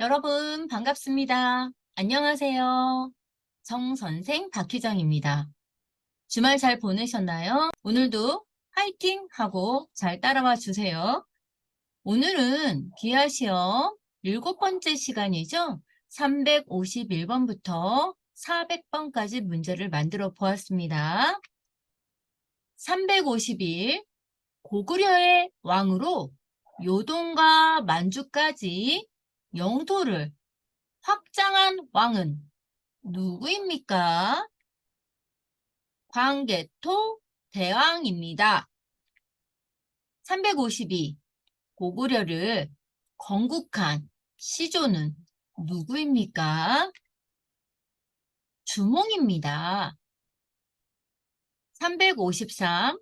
여러분 반갑습니다. 안녕하세요. 정선생 박희정입니다. 주말 잘 보내셨나요? 오늘도 화이팅 하고 잘 따라와 주세요. 오늘은 기하 시험 7번째 시간이죠. 351번부터 400번까지 문제를 만들어 보았습니다. 351 고구려의 왕으로 요동과 만주까지 영토를 확장한 왕은 누구입니까? 광개토 대왕입니다. 352. 고구려를 건국한 시조는 누구입니까? 주몽입니다. 353.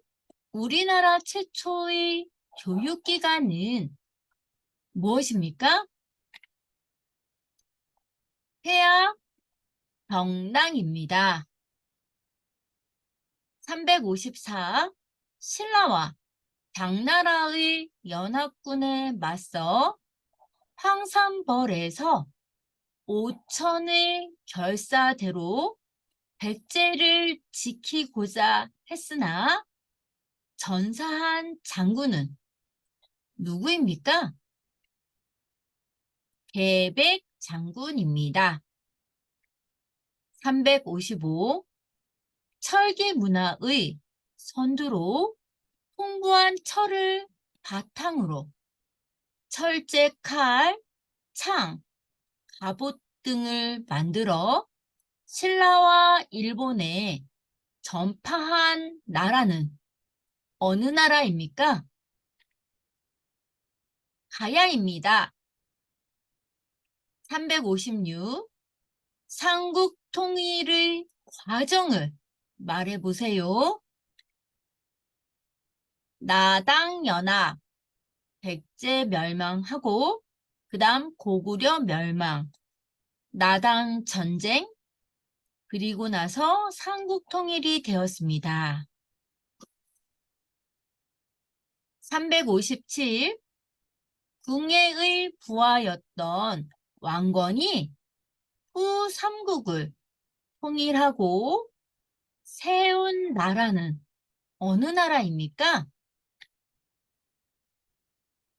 우리나라 최초의 교육기관은 무엇입니까? 폐하 병랑입니다. 354. 신라와 당나라의 연합군에 맞서 황산벌에서 5천의 결사대로 백제를 지키고자 했으나 전사한 장군은 누구입니까? 계백 장군입니다. 355. 철기 문화의 선두로 풍부한 철을 바탕으로 철제 칼, 창, 갑옷 등을 만들어 신라와 일본에 전파한 나라는 어느 나라입니까? 가야입니다. 356. 삼국 통일의 과정을 말해보세요. 나당연합, 백제 멸망하고 그 다음 고구려 멸망, 나당 전쟁, 그리고 나서 삼국 통일이 되었습니다. 357. 궁예의 부하였던 왕건이 후 삼국을 통일하고 세운 나라는 어느 나라입니까?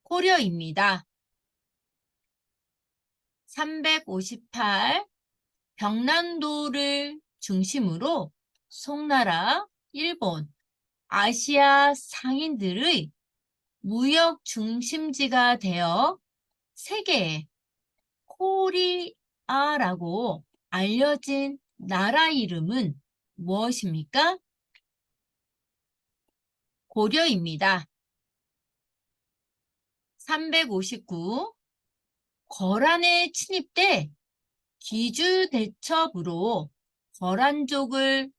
고려입니다. 358. 병난도를 중심으로 송나라, 일본, 아시아 상인들의 무역 중심지가 되어 세계에 코리아라고 알려진 나라 이름은 무엇입니까? 고려입니다. 359. 거란의 침입 때 기주대첩으로 거란족을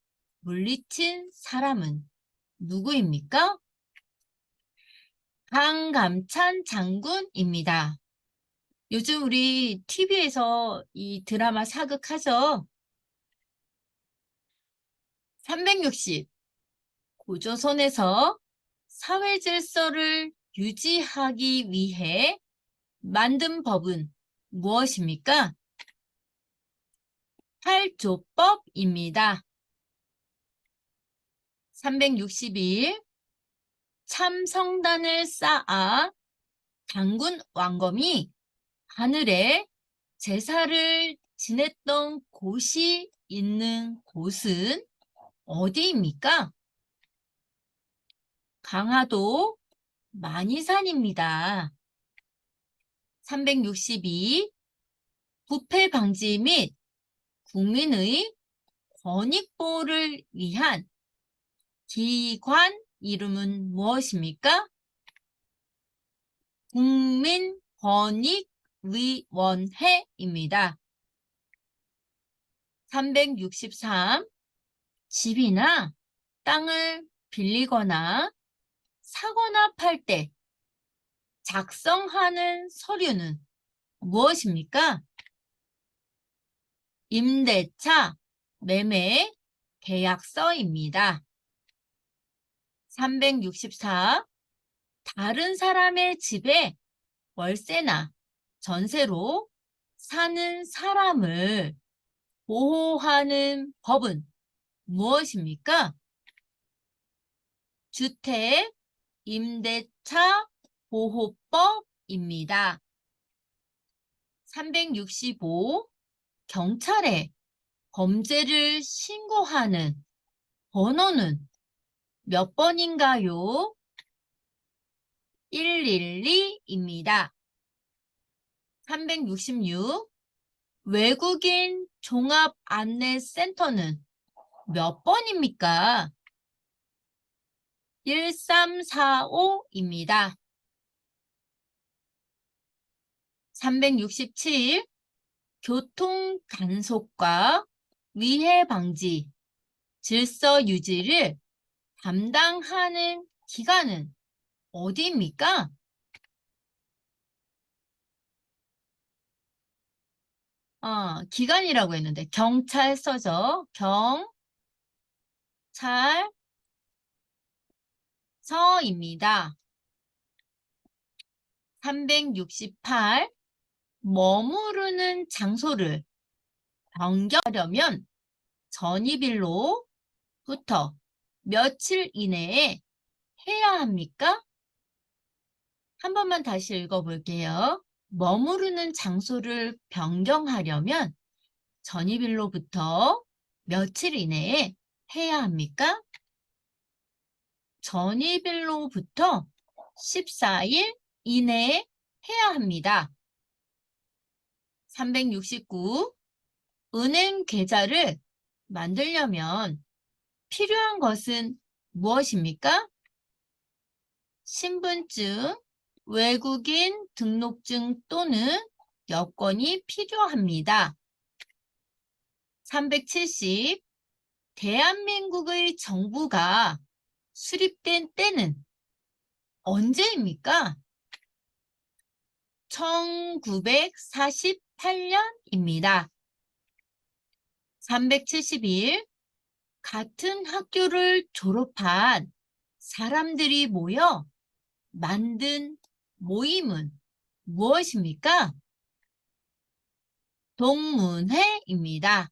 물리친 사람은 누구입니까? 강감찬 장군입니다. 요즘 우리 TV에서 이 드라마 사극하죠? 360. 고조선에서 사회 질서를 유지하기 위해 만든 법은 무엇입니까? 팔조법입니다. 361. 참성단을 쌓아 장군 왕검이 하늘에 제사를 지냈던 곳이 있는 곳은 어디입니까? 강화도 만이산입니다. 362. 부패 방지 및 국민의 권익보호를 위한 기관 이름은 무엇입니까? 국민권익위원회입니다. 363. 집이나 땅을 빌리거나 사거나 팔 때 작성하는 서류는 무엇입니까? 임대차, 매매, 계약서입니다. 364. 다른 사람의 집에 월세나 전세로 사는 사람을 보호하는 법은 무엇입니까? 주택 임대차 보호법입니다. 365. 경찰에 범죄를 신고하는 번호는 몇 번인가요? 112입니다. 366. 외국인 종합안내센터는 몇 번입니까? 1345입니다. 367. 교통 단속과 위해 방지, 질서 유지를 담당하는 기관은 어디입니까? 기관이라고 했는데 경찰서죠. 경찰서입니다. 368. 머무르는 장소를 변경하려면 전입일로부터 며칠 이내에 해야 합니까? 한 번만 다시 읽어볼게요. 머무르는 장소를 변경하려면 전입일로부터 며칠 이내에 해야 합니까? 전입일로부터 14일 이내에 해야 합니다. 369. 은행 계좌를 만들려면 필요한 것은 무엇입니까? 신분증, 외국인 등록증 또는 여권이 필요합니다. 370. 대한민국의 정부가 수립된 때는 언제입니까? 1948년입니다. 371. 같은 학교를 졸업한 사람들이 모여 만든 모임은 무엇입니까? 동문회입니다.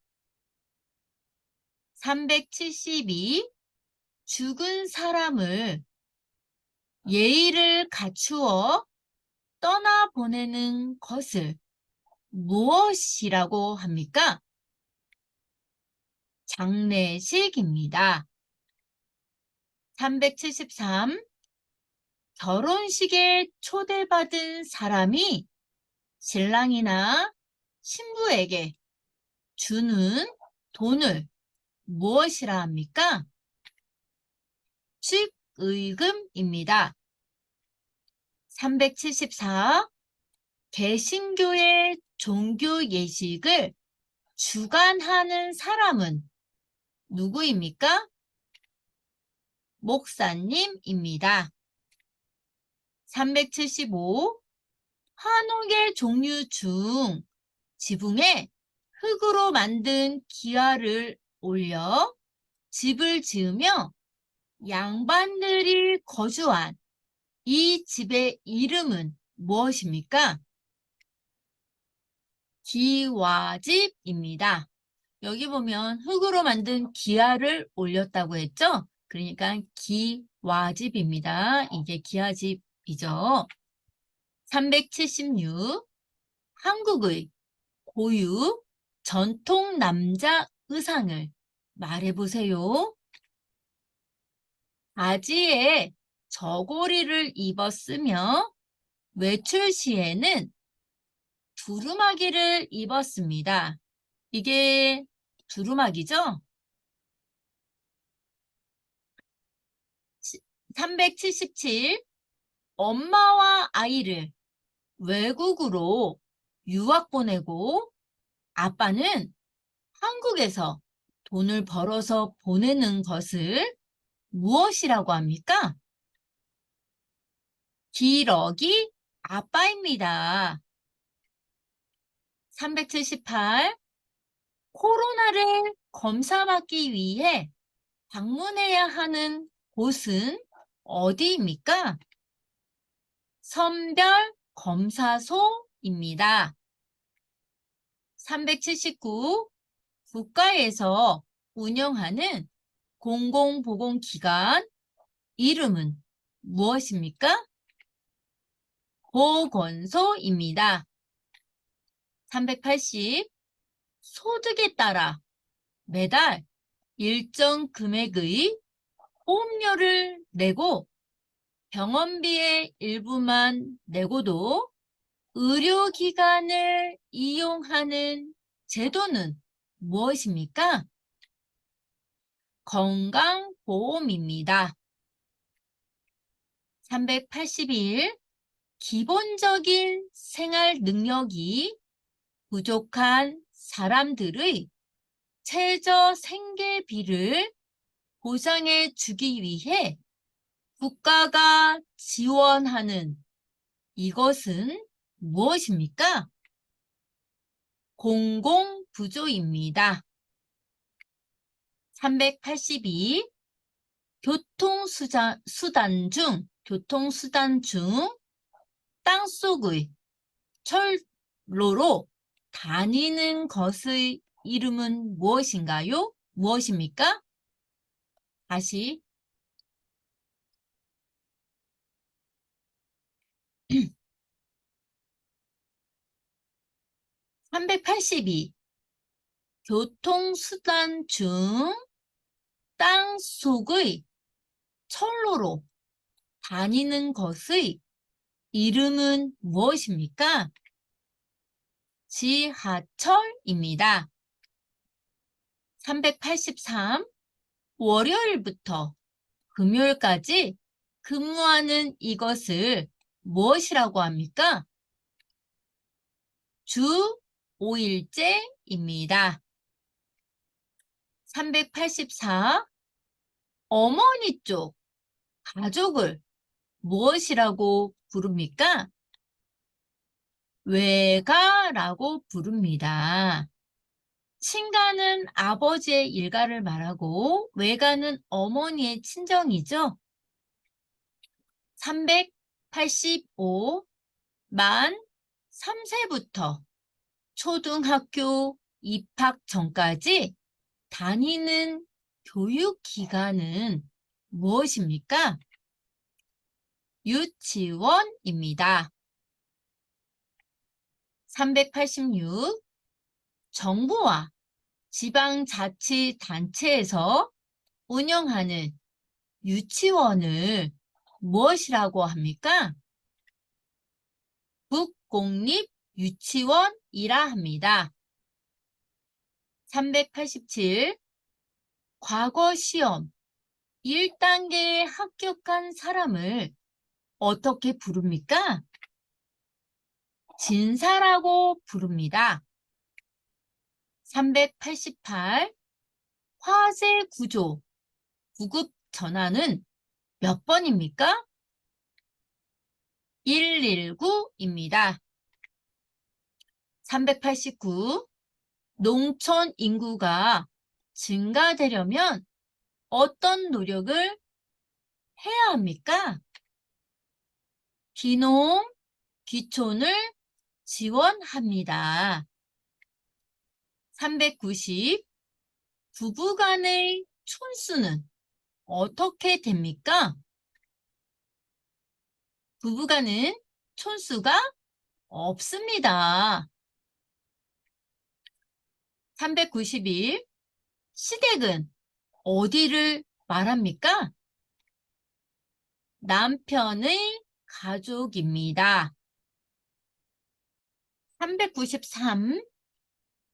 372. 죽은 사람을 예의를 갖추어 떠나보내는 것을 무엇이라고 합니까? 장례식입니다. 373. 결혼식에 초대받은 사람이 신랑이나 신부에게 주는 돈을 무엇이라 합니까? 축의금입니다. 374. 개신교의 종교 예식을 주관하는 사람은 누구입니까? 목사님입니다. 375. 한옥의 종류 중 지붕에 흙으로 만든 기와를 올려 집을 지으며 양반들이 거주한 이 집의 이름은 무엇입니까? 기와집입니다. 여기 보면 흙으로 만든 기와를 올렸다고 했죠? 그러니까 기와집입니다. 이게 기와집이죠. 376. 한국의 고유 전통 남자 의상을 말해보세요. 바지에 저고리를 입었으며 외출 시에는 두루마기를 입었습니다. 이게 두루마기죠? 377. 엄마와 아이를 외국으로 유학 보내고 아빠는 한국에서 돈을 벌어서 보내는 것을 무엇이라고 합니까? 기러기 아빠입니다. 378. 코로나를 검사받기 위해 방문해야 하는 곳은 어디입니까? 선별 검사소입니다. 379. 국가에서 운영하는 공공보건기관 이름은 무엇입니까? 보건소입니다. 380. 소득에 따라 매달 일정 금액의 보험료를 내고 병원비의 일부만 내고도 의료기관을 이용하는 제도는 무엇입니까? 건강보험입니다. 381. 기본적인 생활 능력이 부족한 사람들의 최저 생계비를 보장해 주기 위해 국가가 지원하는 이것은 무엇입니까? 공공부조입니다. 382. 교통수단 중 땅속의 철로로 다니는 것의 이름은 무엇인가요? 무엇입니까? 다시 382. 교통수단 중 땅속의 철로로 다니는 것의 이름은 무엇입니까? 지하철입니다. 383. 월요일부터 금요일까지 근무하는 이것을 무엇이라고 합니까? 주 5일제입니다. 384. 어머니 쪽 가족을 무엇이라고 부릅니까? 외가라고 부릅니다. 친가는 아버지의 일가를 말하고 외가는 어머니의 친정이죠. 385. 만 3세부터 초등학교 입학 전까지 다니는 교육기관은 무엇입니까? 유치원입니다. 386. 정부와 지방자치단체에서 운영하는 유치원을 무엇이라고 합니까? 국공립유치원이라 합니다. 387. 과거 시험 1단계에 합격한 사람을 어떻게 부릅니까? 진사라고 부릅니다. 388. 화재 구조 구급 전화는 몇 번입니까? 119입니다. 389. 농촌 인구가 증가되려면 어떤 노력을 해야 합니까? 귀농, 귀촌을 지원합니다. 390. 부부간의 촌수는 어떻게 됩니까? 부부간은 촌수가 없습니다. 391. 시댁은 어디를 말합니까? 남편의 가족입니다. 393.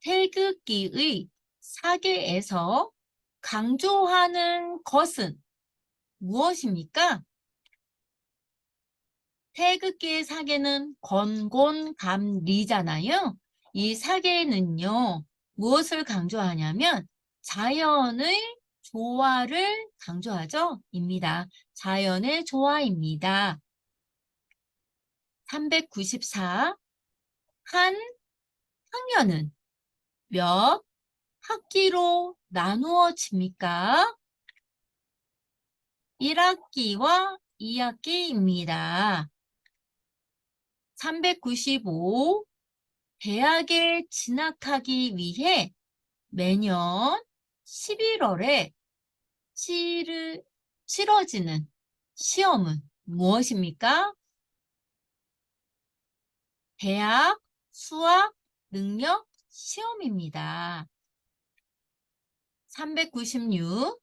태극기의 사계에서 강조하는 것은 무엇입니까? 태극기의 사계는 건곤감리잖아요. 이 사계는요, 무엇을 강조하냐면 자연의 조화를 강조하죠. 입니다. 자연의 조화입니다. 394. 한 학년은 몇 학기로 나누어집니까? 1학기와 2학기입니다. 395. 대학에 진학하기 위해 매년 11월에 치러지는 시험은 무엇입니까? 대학 수학 능력 시험입니다. 396.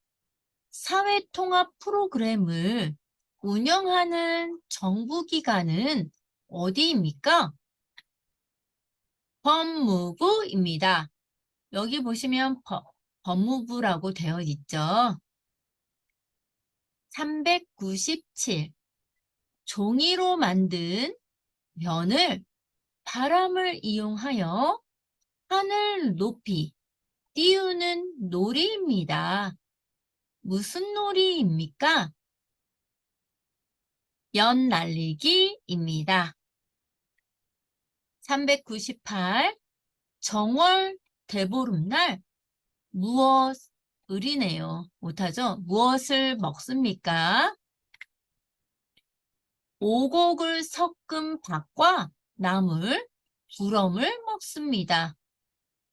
사회통합 프로그램을 운영하는 정부기관은 어디입니까? 법무부입니다. 여기 보시면 법무부라고 되어 있죠. 397. 종이로 만든 면을 바람을 이용하여 하늘 높이 띄우는 놀이입니다. 무슨 놀이입니까? 연 날리기입니다. 398. 정월 대보름날 무엇을이네요. 못하죠? 무엇을 먹습니까? 오곡을 섞은 밥과 나물, 두럼을 먹습니다.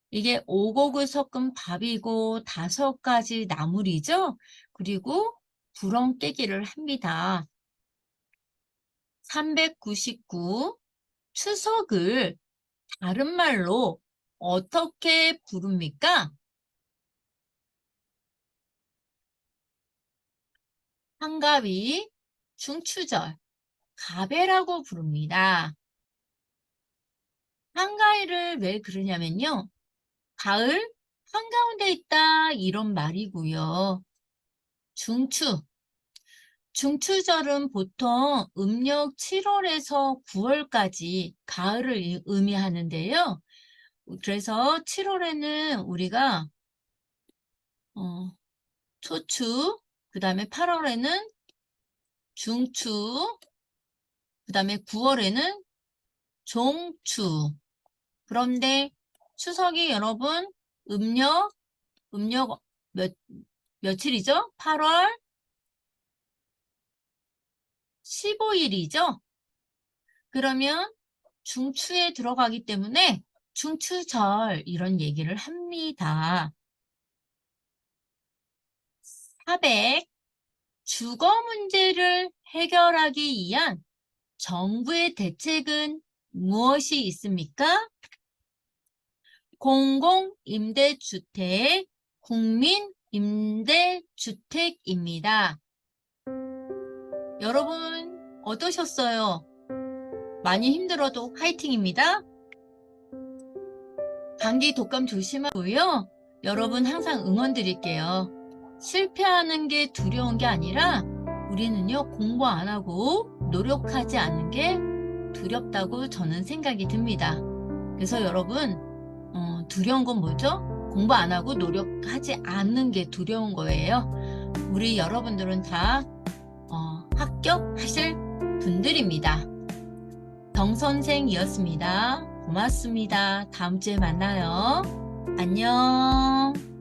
이게 오곡을 섞은 밥이고 5가지 나물이죠? 그리고 두럼 깨기를 합니다. 399. 추석을 다른 말로 어떻게 부릅니까? 한가위, 중추절, 가배라고 부릅니다. 한가위를 왜 그러냐면요. 가을 한가운데 있다 이런 말이고요. 중추절은 보통 음력 7월에서 9월까지 가을을 의미하는데요. 그래서 7월에는 우리가 초추, 그 다음에 8월에는 중추, 그 다음에 9월에는 종추. 그런데 추석이 여러분 음력 며칠이죠? 8월 15일이죠? 그러면 중추에 들어가기 때문에 중추절 이런 얘기를 합니다. 400. 주거 문제를 해결하기 위한 정부의 대책은 무엇이 있습니까? 공공임대주택, 국민임대주택입니다. 여러분 어떠셨어요? 많이 힘들어도 화이팅입니다. 감기 독감 조심하고요. 여러분 항상 응원 드릴게요. 실패하는 게 두려운 게 아니라 우리는요 공부 안 하고 노력하지 않는 게 두렵다고 저는 생각이 듭니다. 그래서 여러분 두려운 건 뭐죠? 공부 안 하고 노력하지 않는 게 두려운 거예요. 우리 여러분들은 다 합격하실 분들입니다. 정선생이었습니다. 고맙습니다. 다음 주에 만나요. 안녕.